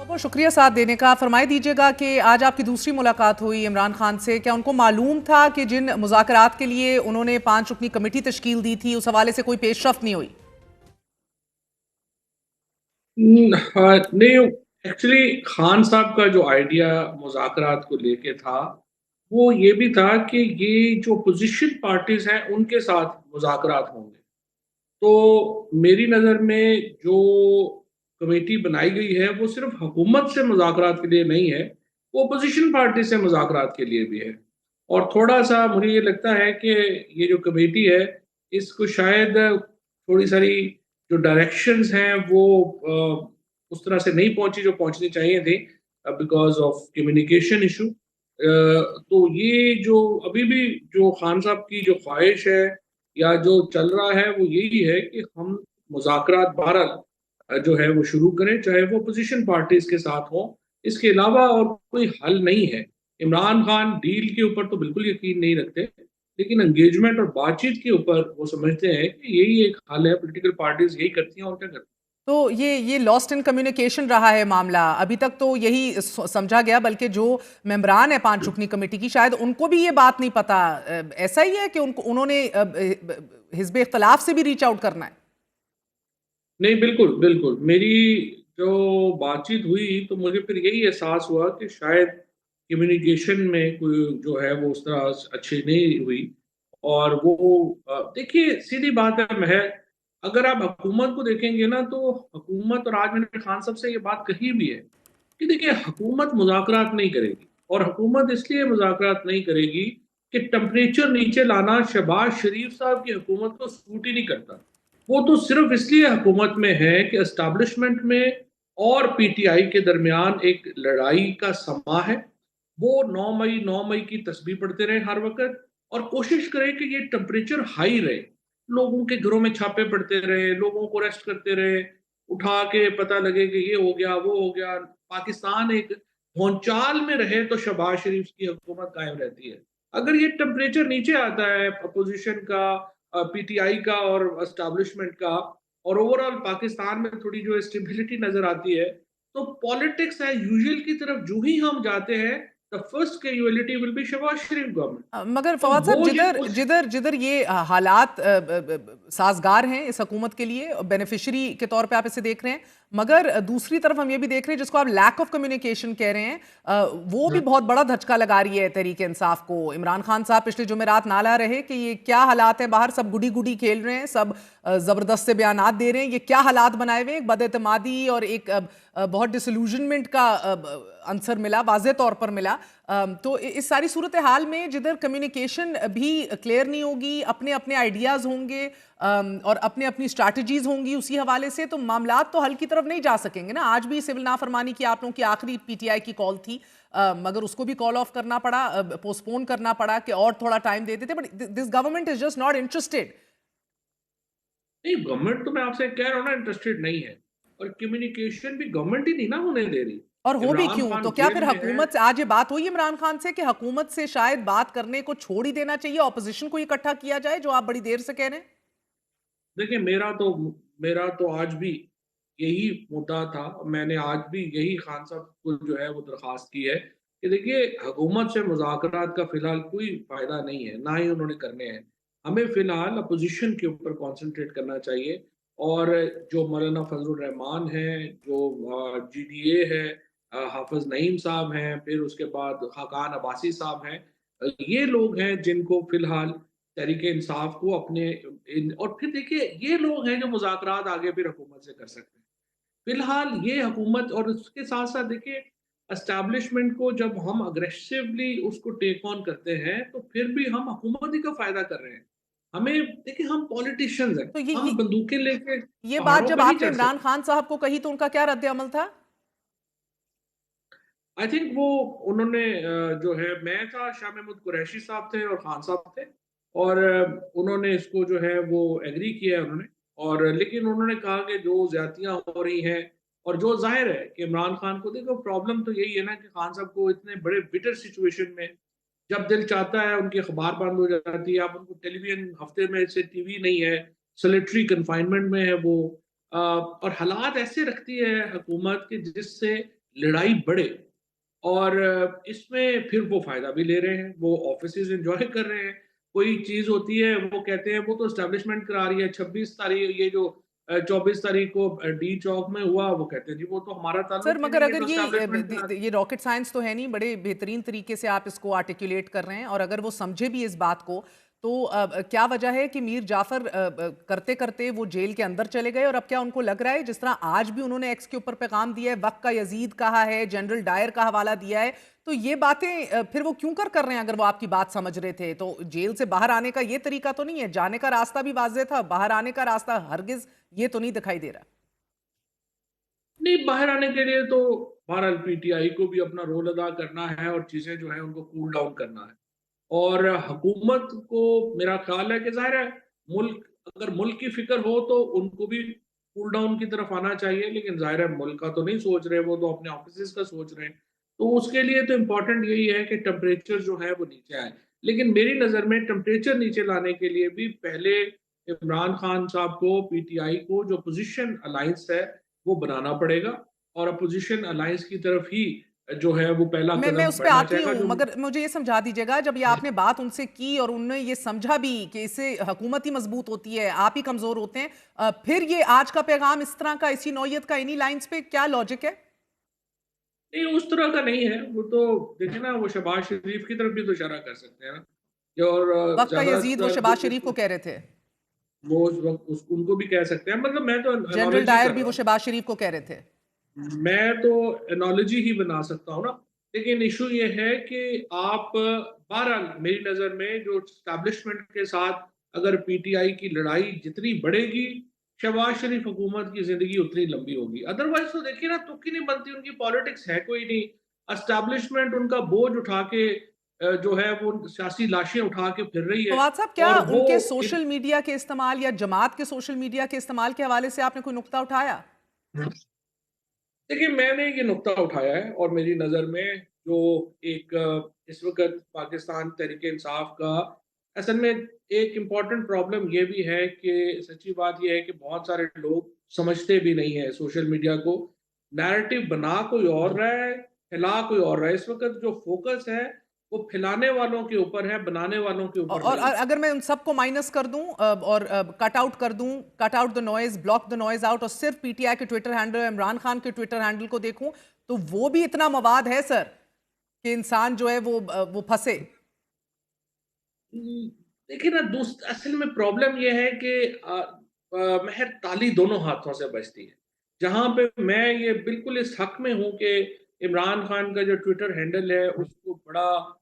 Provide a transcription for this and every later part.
बहुत बहुत शुक्रिया साथ देने का। फरमाई दीजिएगा कि आज आपकी दूसरी मुलाकात हुई इमरान खान से, क्या उनको मालूम था कि जिन मुज़ाकरात के लिए उन्होंने 5 रुकनी कमेटी तश्कील दी थी उस हवाले से कोई पेशरफ्त नहीं हुई? हाँ, नहीं। एक्चुअली खान साहब का जो आइडिया मुज़ाकरात को लेके था, वो ये भी था कि ये जो पोजीशन पार्टीज हैं उनके साथ मुज़ाकरात होंगे। तो मेरी नज़र में जो कमेटी बनाई गई है वो सिर्फ हुकूमत से मुज़ाकरात के लिए नहीं है, वो अपोजिशन पार्टी से मुज़ाकरात के लिए भी है। और थोड़ा सा मुझे ये लगता है कि ये जो कमेटी है, इसको शायद थोड़ी सारी जो डायरेक्शंस हैं वो उस तरह से नहीं पहुंची जो पहुंचनी चाहिए थी, बिकॉज ऑफ कम्युनिकेशन इशू। तो ये जो अभी भी जो खान साहब की जो ख्वाहिश है या जो चल रहा है वो यही है कि हम मुज़ाकरात बहरहाल जो है वो शुरू करें, चाहे वो अपोजिशन पार्टीज के साथ हो। इसके अलावा और कोई हल नहीं है। इमरान खान डील के ऊपर तो बिल्कुल यकीन नहीं रखते, लेकिन एंगेजमेंट और बातचीत के ऊपर वो समझते हैं कि यही एक हल है, पॉलिटिकल पार्टीज यही करती हैं और क्या करती तो ये लॉस्ट इन कम्युनिकेशन रहा है मामला अभी तक, तो यही समझा गया। बल्कि जो मेंबरान है 5 रुकनी कमेटी की, शायद उनको भी ये बात नहीं पता। ऐसा ही है कि उन्होंने हिज़्ब इख्तलाफ से भी रीच आउट करना है? नहीं, बिल्कुल बिल्कुल। मेरी जो बातचीत हुई तो मुझे फिर यही एहसास हुआ कि शायद कम्युनिकेशन में कोई जो है वो उस तरह अच्छी नहीं हुई। और वो देखिए, सीधी बात है महर, अगर आप हुकूमत को देखेंगे ना तो हुकूमत, और आज मैंने खान साहब से ये बात कही भी है कि देखिए, हुकूमत मुज़ाकरात नहीं करेगी। और हुकूमत इसलिए मुज़ाकरात नहीं करेगी कि टेम्परेचर नीचे लाना शहबाज शरीफ साहब की हुकूमत को सूट ही नहीं करता। वो तो सिर्फ इसलिए हुकूमत में है कि एस्टैब्लिशमेंट में और पीटीआई के दरमियान एक लड़ाई का समा है। वो 9 मई की तस्बीह पढ़ते रहे हर वक्त, और कोशिश करें कि ये टेम्परेचर हाई रहे। लोगों के घरों में छापे पड़ते रहे, लोगों को अरेस्ट करते रहे, उठा के पता लगे कि ये हो गया वो हो गया। पाकिस्तान एक भौचाल में रहे तो शहबाज शरीफ की हुकूमत कायम रहती है। अगर ये टेम्परेचर नीचे आता है अपोजिशन का, पीटीआई का और एस्टैब्लिशमेंट का, और ओवरऑल पाकिस्तान में थोड़ी जो स्टेबिलिटी नजर आती है, तो पॉलिटिक्स है यूजुअल की तरफ जो ही हम जाते हैं, the first casualty will be Shehbaz Sharif government. मगर तो फवाद साहब, वो ये जिधर कोशिश। जिधर जिधर ये हालात साजगार हैं इस हुकूमत के लिए, बेनिफिशरी के तौर पे आप इसे देख रहे हैं, मगर दूसरी तरफ हम ये भी देख रहे हैं जिसको आप लैक ऑफ कम्युनिकेशन कह रहे हैं, वो भी बहुत बड़ा धचका लगा रही है तहरीक इंसाफ को। इमरान खान साहब पिछले जुमेरात नाला रहे कि ये क्या हालात हैं बाहर, सब गुडी गुडी खेल रहे हैं, सब जबरदस्त से बयानात दे रहे हैं। ये क्या हालात बनाए हुए हैं, एक बदएतमादी और एक बहुत डिसल्यूजनमेंट का आंसर मिला, वाज़े तौर पर मिला। तो इस सारी सूरत हाल में जिधर कम्युनिकेशन भी क्लियर नहीं होगी, अपने अपने आइडियाज़ होंगे और अपने अपनी स्ट्रैटेजीज होंगी, उसी हवाले से तो मामलात तो हल की तरफ नहीं जा सकेंगे ना। आज भी सिविल नाफरमानी की आप लोगों की आखिरी पीटीआई की कॉल थी, मगर उसको भी कॉल ऑफ करना पड़ा, पोस्टपोन करना पड़ा कि और थोड़ा टाइम देते थे। But this government is just not interested. नहीं, गवर्नमेंट तो मैं आपसे कह रहा हूँ ना, इंटरेस्टेड नहीं है। और कम्युनिकेशन भी गवर्नमेंट ही नहीं ना होने दे रही। और हो भी इमरान क्यों? खान तो क्या फिर जेल में है। हुकूमत से आज ये बात हुई इमरान खान से कि हुकूमत से शायद बात करने को छोड़ ही देना चाहिए, ऑपोजिशन को इकट्ठा किया जाए, जो आप बड़ी देर से कह रहे हैं? देखिए, मेरा तो आज भी यही मुद्दा था। मैंने आज भी यही खान साहब को जो है वो दरखास्त की है कि देखिए, हुकूमत से मुज़ाकरात का फिलहाल कोई फायदा नहीं है, ना ही उन्होंने करने हैं। हमें फिलहाल अपोजिशन के ऊपर कंसंट्रेट करना चाहिए। और जो मौलाना फजलुर रहमान है, जो जीडीए है, हाफिज नईम साहब हैं, फिर उसके बाद खाकान अब्बासी साहब हैं, ये लोग हैं जिनको फिलहाल तहरीक इंसाफ को और फिर देखिए, ये लोग हैं जो मुज़ाकरात आगे फिर हुकूमत से कर सकते हैं। फिलहाल ये हुकूमत, और उसके साथ साथ देखिए, एस्टैब्लिशमेंट को जब हम अग्रेसिवली उसको टेक ऑन करते हैं तो फिर भी हम हुकूमत ही का फायदा कर रहे हैं। हमें देखिए, हम पॉलिटिशियंस हैं, तो हम बंदूकें लेके ये बात पहाड़ों जब पे नहीं आपने चढ़ इमरान सकते। खान साहब को कही तो उनका क्या रद्द अमल था? आई थिंक वो उन्होंने जो है, मैं था, शाह महमूद कुरैशी साहब थे और खान साहब थे। और उन्होंने इसको जो है वो एग्री किया है उन्होंने। और लेकिन उन्होंने कहा कि जो ज्यादतियां हो रही हैं, और जो जाहिर है कि इमरान खान को, देखो प्रॉब्लम तो यही है ना कि खान साहब को इतने बड़े बिटर सिचुएशन में जब दिल चाहता है उनकी अखबार बंद हो जाती है, आप उनको टेलीविजन हफ्ते में से टीवी नहीं है, सॉलिटरी कन्फाइनमेंट में है वो। और हालात ऐसे रखती है हुकूमत कि जिससे लड़ाई बढ़े और इसमें फिर वो फ़ायदा भी ले रहे हैं, वो ऑफ़िसेज़ एन्जॉय कर रहे हैं। कोई चीज़ होती है, वो कहते हैं वो तो एस्टेब्लिशमेंट करा रही है, 26 तारीख ये जो 24 तारीख को डी चौक में हुआ, वो कहते हैं जी वो तो हमारा सर ताल्लुक ही मगर नहीं है, अगर तो एस्टेब्लिशमेंट करा रही है। ये रॉकेट साइंस तो है नहीं, बड़े बेहतरीन तरीके से आप इसको आर्टिकुलेट कर रहे हैं, और अगर वो समझे भी इस बात को, तो क्या वजह है कि मीर जाफर करते करते वो जेल के अंदर चले गए, और अब क्या उनको लग रहा है जिस तरह आज भी उन्होंने एक्स के ऊपर पैगाम दिया है, वक्त का यजीद कहा है, जनरल डायर का हवाला दिया है, तो ये बातें फिर वो क्यों कर रहे हैं? अगर वो आपकी बात समझ रहे थे तो जेल से बाहर आने का ये तरीका तो नहीं है, जाने का रास्ता भी वाज़ेह था, बाहर आने का रास्ता हरगिज ये तो नहीं दिखाई दे रहा। नहीं, बाहर आने के लिए तो बहरहाल पीटीआई को भी अपना रोल अदा करना है और चीज़ें जो हैं उनको कूल डाउन करना है। और हुकूमत को मेरा ख़्याल है कि ज़ाहिर है मुल्क अगर मुल्क की फ़िक्र हो तो उनको भी कूल डाउन की तरफ आना चाहिए, लेकिन ज़ाहिर है मुल्क का तो नहीं सोच रहे, वो तो अपने ऑफ़िसेज़ का सोच रहे हैं। तो उसके लिए तो इम्पोर्टेंट यही है कि टेम्परेचर जो है वो नीचे आए। लेकिन मेरी नज़र में टेम्परेचर नीचे लाने के लिए भी पहले इमरान खान साहब को, पीटीआई को जो अपोज़िशन अलायंस है, वो बनाना पड़ेगा और अपोज़िशन अलायंस की तरफ ही जो है वो पहला मैं कदम उस पे बढ़ना आती चाहेगा हूँ, जो मगर मुझे ये समझा दीजिएगा, जब ये आपने बात उनसे की और उन्होंने ये समझा भी कि इससे हुकूमत ही मजबूत होती है, आप ही कमजोर होते हैं, फिर ये आज का पैगाम इस तरह का, इसी नौयत का, इन्हीं लाइंस पे क्या लॉजिक है? नहीं, उस तरह का नहीं है। वो तो देखिए ना, वो शहबाज शरीफ की तरफ भी तो इशारा कर सकते हैं ना। कि और वक्त का यजीद वो ज़्यादातर जो शहबाज शरीफ को जिसको कह रहे थे, वो उस वक़्त उस उनको भी कह सकते हैं। मतलब मैं तो जनरल एनालॉजी डायर कर भी रहा वो हूँ। शहबाज शरीफ को कह रहे थे। मैं तो एनालॉजी ही बना सकता हूँ ना। लेकिन इश्यू ये है कि आप बहरहाल मेरी नज़र में जो एस्टेब्लिशमेंट के साथ अगर पीटीआई की लड़ाई जितनी बढ़ेगी, शहबाज शरीफ हुकूमत की ज़िंदगी उतनी लंबी होगी। अदरवाइज़ तो देखिए ना, तुक ही नहीं बनती, उनकी पॉलिटिक्स है कोई नहीं। एस्टेब्लिशमेंट उनका बोझ उठा के जो है वो सियासी लाशें उठा के फिर रही है फवाद साहब, क्या और वो उनके इन सोशल मीडिया के इस्तेमाल या जमात के सोशल मीडिया के इस्तेमाल के हवाले से आपने कोई नुक्ता उठाया? देखिए, मैंने ये नुक्ता उठाया है और मेरी नज़र में जो एक इस वक़्त पाकिस्तान तहरीक-ए-इंसाफ का असल में एक इम्पॉर्टेंट प्रॉब्लम ये भी है कि सच्ची बात ये है कि बहुत सारे लोग समझते भी नहीं हैं सोशल मीडिया को। नैरेटिव बना कोई और रहा है, फैला कोई और रहा है। इस वक़्त जो फ़ोकस है, वो फैलाने वालों के ऊपर है, बनाने वालों के ऊपर और नहीं है। अगर मैं उन सबको माइनस कर दूं और कट आउट कर दूं, cut out the noise, block the noise out, और सिर्फ पीटीआई के ट्विटर हैंडल, इमरान खान के ट्विटर हैंडल को देखूं, तो वो भी इतना मवाद है सर कि इंसान जो है वो फंसे। उम, देखिए ना, असल में प्रॉब्लम ये है कि महर ताली दोनों हाथों से बजती है। जहाँ पे मैं ये बिल्कुल इस हक़ में हूँ कि इमरान खान का जो ट्विटर हैंडल है उसको बड़ा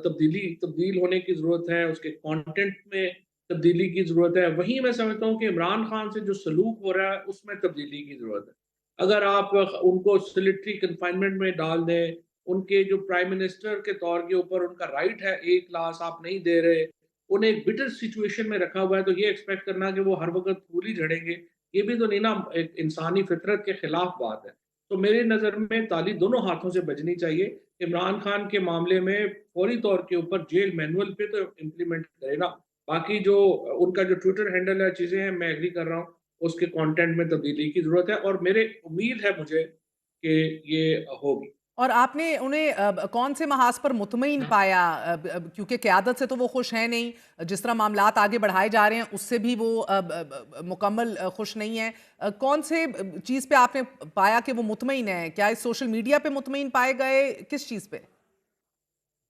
तब्दील होने की ज़रूरत है, उसके कंटेंट में तब्दीली की ज़रूरत है। वहीं मैं समझता हूँ कि इमरान खान से जो सलूक हो रहा है उसमें तब्दीली की ज़रूरत है। अगर आप उनको सॉलिटरी कन्फाइनमेंट में डाल दें, उनके जो प्राइम मिनिस्टर के तौर के ऊपर उनका राइट है, एक क्लास आप नहीं दे रहे, उन्हें एक बिटर सिचुएशन में रखा हुआ है, तो ये एक्सपेक्ट करना कि वो हर वक़्त फूल ही झड़ेंगे, ये भी तो नहीं ना, एक इंसानी फितरत के खिलाफ बात है। तो मेरी नज़र में ताली दोनों हाथों से बजनी चाहिए। इमरान खान के मामले में फौरी तौर के ऊपर जेल मैनुअल पे तो इम्प्लीमेंट करे ना। बाकी जो उनका जो ट्विटर हैंडल है, चीज़ें हैं, मैं एग्री कर रहा हूँ, उसके कंटेंट में तब्दीली की ज़रूरत है और मेरे उम्मीद है मुझे कि ये होगी। और आपने उन्हें कौन से महाज पर मुतमईन पाया? क्योंकि क़यादत से तो वो खुश हैं नहीं, जिस तरह मामलात आगे बढ़ाए जा रहे हैं उससे भी वो मुकम्मल खुश नहीं है। कौन से चीज़ पे आपने पाया कि वो मुतमईन है? क्या इस सोशल मीडिया पे मुतमईन पाए गए, किस चीज़ पे?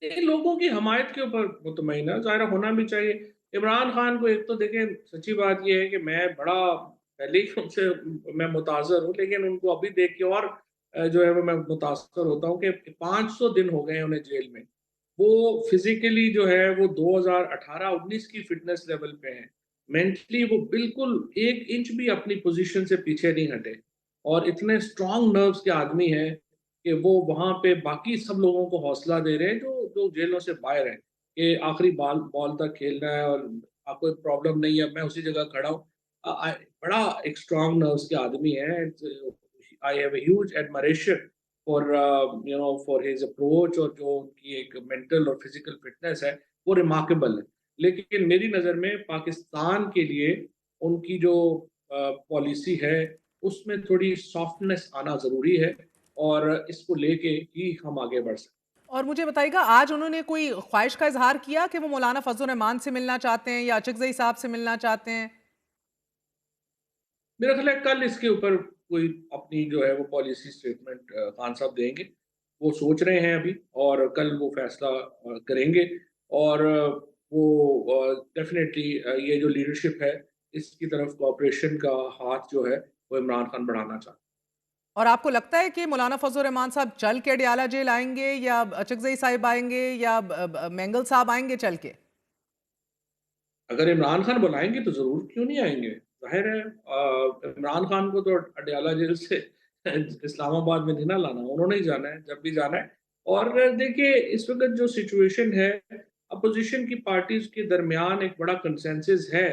ये लोगों की हमायत के ऊपर मुतमईन है, ज़ाहिर होना भी चाहिए। इमरान खान को एक तो देखें, सच्ची बात ये है कि मैं बड़ा पहले ही उनसे मैं मुताज़िर हूँ, लेकिन उनको अभी देख के और जो है वो मैं मुतासर होता हूँ कि 500 दिन हो गए हैं उन्हें जेल में। वो फिज़िकली जो है वो 2018-19 की फ़िटनेस लेवल पे हैं। मेंटली वो बिल्कुल 1 इंच भी अपनी पोज़ीशन से पीछे नहीं हटे और इतने स्ट्रॉन्ग नर्व्स के आदमी हैं कि वो वहाँ पे बाकी सब लोगों को हौसला दे रहे हैं जो जो जेलों से बाहर हैं, कि आखिरी बॉल तक खेलना है और कोई प्रॉब्लम नहीं है, मैं उसी जगह खड़ा हूँ। बड़ा एक स्ट्रॉन्ग नर्व्स के आदमी हैं। I have a huge admiration for for his approach और जो उनकी एक मेंटल और फिजिकल फिटनेस है, वो रिमार्केबल है। लेकिन मेरी नज़र में पाकिस्तान के लिए उनकी जो पॉलिसी है, उसमें थोड़ी सॉफ्टनेस आना ज़रूरी है और इसको लेके ही हम आगे बढ़ सकते हैं। और मुझे बताइएगा, आज उन्होंने कोई ख्वाहिश का इजहार किया कि वो मौलाना फजल रहमान से मिलना चाहते हैं या अचकजई साहब से मिलना चाहते हैं? मेरा ख्याल है कल इसके ऊपर कोई अपनी जो है वो पॉलिसी स्टेटमेंट खान साहब देंगे। वो सोच रहे हैं अभी और कल वो फैसला करेंगे और वो डेफ़िनेटली ये जो लीडरशिप है, इसकी तरफ कोऑपरेशन का हाथ जो है, वो इमरान खान बढ़ाना चाहते हैं। और आपको लगता है कि मौलाना फजल रहमान साहब चल के अडयाला जेल आएंगे या अचकजई साहिब आएंगे या मेंगल साहब आएंगे चल के? अगर इमरान खान बुलाएँगे तो ज़रूर, क्यों नहीं आएँगे? ज़ाहिर है इमरान खान को तो अडयाला जेल से इस्लामाबाद में नहीं ना लाना, उन्होंने ही जाना है, जब भी जाना है। और देखिए, इस वक़्त जो सिचुएशन है, अपोज़िशन की पार्टीज़ के दरमियान एक बड़ा कंसेंसस है,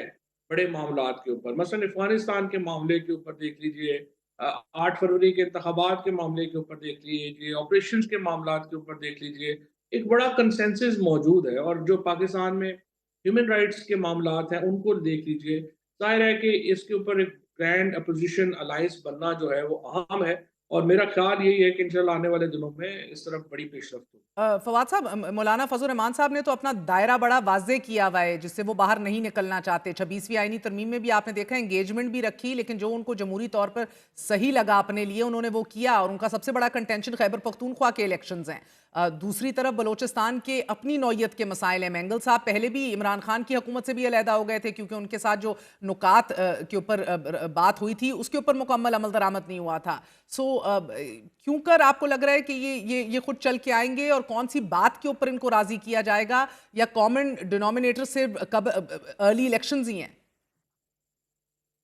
बड़े मामलात के ऊपर। मसलन अफ़गानिस्तान के मामले के ऊपर देख लीजिए, 8 फरवरी के इंतखाबात के मामले के ऊपर देख लीजिए, ऑपरेशंस के मामलात के ऊपर देख लीजिए, एक बड़ा कंसेंसस मौजूद है। और जो पाकिस्तान में ह्यूमन राइट्स के मामलात हैं, उनको देख लीजिए। ज़ाहिर है कि इसके ऊपर एक ग्रैंड अपोज़िशन अलायंस बनना जो है वो अहम है और मेरा ख़्याल यही है कि इंशाअल्लाह आने वाले दिनों में इस तरफ बड़ी पेशरफ़्त होगी। फवाद साहब, मौलाना फजल रहमान साहब ने तो अपना दायरा बड़ा वाज़े किया हुआ है जिससे वो बाहर नहीं निकलना चाहते। 26वीं आईनी तरमीम में भी आपने देखा एंगेजमेंट भी रखी, लेकिन जो उनको जमहूरी तौर पर सही लगा अपने लिए उन्होंने वो किया। और उनका सबसे बड़ा कंटेंशन खैबर पख्तूनख्वा के इलेक्शंस हैं। दूसरी तरफ बलोचिस्तान के अपनी नौयत के मसाइल हैं। मेंगल साहब पहले भी इमरान खान की हुकूमत से भी अलहदा हो गए थे क्योंकि उनके साथ जो नुकात के ऊपर बात हुई थी उसके ऊपर मुकम्मल अमल दरामद नहीं हुआ था। सो क्यों कर आपको लग रहा है कि ये खुद चल के आएंगे और कौन सी बात के ऊपर इनको राजी किया जाएगा, या कॉमन डिनोमिनेटर से कब अर्ली इलेक्शंस ही हैं?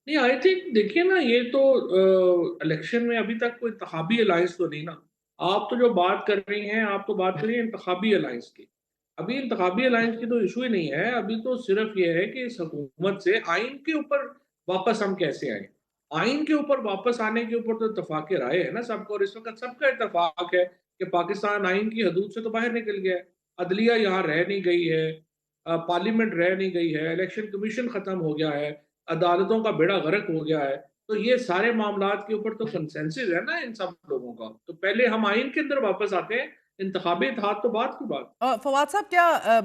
नहीं, आई थिंक देखिए ना, ये तो इलेक्शन में अभी तक कोई इंतखाबी अलायंस तो नहीं ना। आप तो जो बात कर रही हैं, आप तो बात कर रही हैं इंतखाबी अलायंस की। अभी इंतखाबी अलायंस की तो इश्यू ही नहीं है, अभी तो सिर्फ़ ये है कि इस हुकूमत से आइन के ऊपर वापस हम कैसे आएँ? आइन के ऊपर वापस आने के ऊपर तो इत्तफ़ाक़ राय है ना सबका, और इस वक़्त सबका इत्तफ़ाक़ है कि पाकिस्तान आइन की हदूद से तो बाहर निकल गया है। अदलिया यहाँ रह नहीं गई है, पार्लियामेंट रह नहीं गई है, इलेक्शन कमीशन ख़त्म हो गया है। अदालतों का बेड़ा गर्क हो गया है। तो ये सारे मामलात के ऊपर तो कंसेंसस है ना इन सब लोगों का। तो पहले हम आइन के अंदर वापस आते हैं, इंतखाबी इत्तेहाद तो बात की बात। फवाद साहब, क्या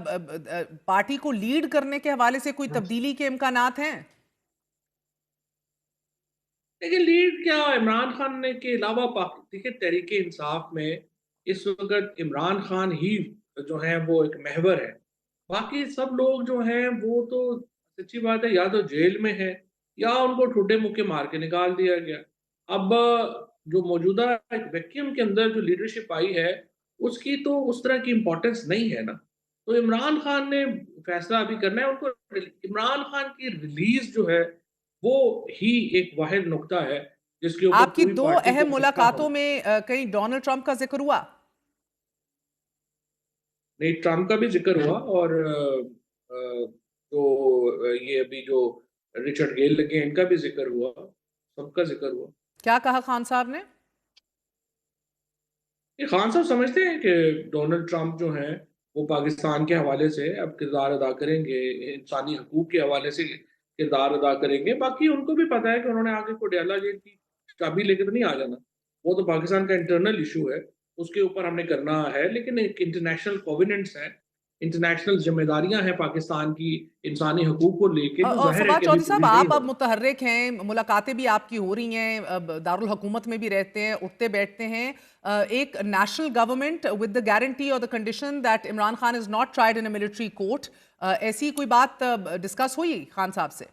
पार्टी को लीड करने के हवाले से कोई हाँ। तब्दीली के इम्कानात हैं? देखिए, लीड क्या, इमरान खान ने के अलावा देखिए तहरीक-ए-इंसाफ में इस वक़्त इमरान खान ही जो है वो एक महवर है। बाकी सब लोग जो हैं वो तो सच्ची बात है, या तो जेल में है या उनको ठुड्डे मुक्के मार के निकाल दिया गया। अब जो मौजूदा एक वैक्यूम के अंदर जो लीडरशिप आई है, उसकी तो उस तरह की इम्पोर्टेंस नहीं है ना। तो इमरान खान ने फैसला अभी करना है उनको। इमरान खान की रिलीज़ जो है वो ही एक वाहिद नुक्ता है, जिसके ऊपर आपकी पूरी दो पार्टी को अहम खटका मुलाकातों होगा। में कहीं डोनाल्ड ट्रंप का जिक्र हुआ? नहीं, ट्रम्प का भी ज़िक्र हुआ और ये अभी जो रिचर्ड गेल लगे हैं, इनका भी ज़िक्र हुआ, सबका ज़िक्र हुआ। क्या कहा खान साहब ने? ये खान साहब समझते हैं कि डोनाल्ड ट्रम्प जो हैं, वो पाकिस्तान के हवाले से अब किरदार अदा करेंगे, इंसानी हकूक़ के हवाले से किरदार अदा करेंगे। बाकी उनको भी पता है कि उन्होंने आगे कोडियाला जेल की चाबी लेके तो नहीं आ जाना। वो तो पाकिस्तान का इंटरनल इश्यू है, उसके ऊपर हमने करना है, लेकिन एक इंटरनेशनल कोवेनेंट्स हैं, इंटरनेशनल ज़िम्मेदारियाँ हैं पाकिस्तान की इंसानी हकूक़ को लेके, जो ज़ाहिर है फवाद कि अभी चौधरी साहब, पूरी नहीं आप हो अब रही। मुतहर्रिक हैं, मुलाकातें भी आपकी हो रही हैं, दारुल हुकूमत में भी रहते हैं, उठते बैठते हैं। एक national government with the guarantee और the condition that Imran Khan is not tried in a military court, ऐसी कोई बात डिस्कस हुई खान साहब से?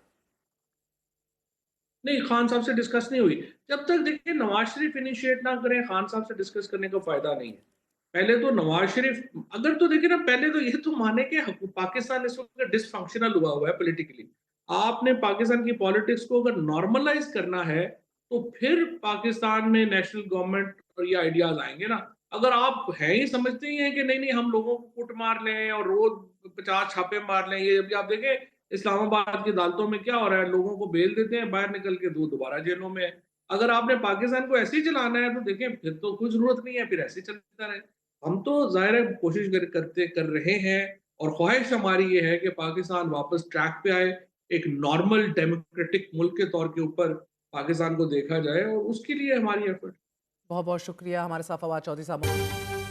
नहीं, खान साहब से डिस्कस नहीं हुई। जब तक देखिए नवाज़ शरीफ इनिशिएट ना करें, खान साहब से डिस्कस करने का फ़ायदा नहीं है। पहले तो नवाज़ शरीफ अगर तो देखिए ना, पहले तो ये तो माने कि पाकिस्तान इस वक़्त डिसफंक्शनल हुआ हुआ है पॉलिटिकली। आपने पाकिस्तान की पॉलिटिक्स को अगर नॉर्मलाइज़ करना है, तो फिर पाकिस्तान में नेशनल गवर्नमेंट और ये आइडियाज़ आएँगे ना। अगर आप हैं ही समझते ही हैं कि नहीं, नहीं हम लोगों को कुट मार लें और रोज़ 50 छापे मार लें, ये अभी आप देखें इस्लामाबाद की अदालतों में क्या हो रहा है, लोगों को बेल देते हैं, बाहर निकल के वो दोबारा जेलों में है। अगर आपने पाकिस्तान को ऐसे ही चलाना है तो देखें फिर तो कोई ज़रूरत नहीं है, फिर ऐसे ही चलता रहे। हम तो ज़ाहिर है कोशिश कर रहे हैं और ख्वाहिश हमारी ये है कि पाकिस्तान वापस ट्रैक पे आए, एक नॉर्मल डेमोक्रेटिक मुल्क के तौर के ऊपर पाकिस्तान को देखा जाए और उसके लिए हमारी एफर्ट। बहुत बहुत शुक्रिया हमारे साथ फवाद चौधरी साहब।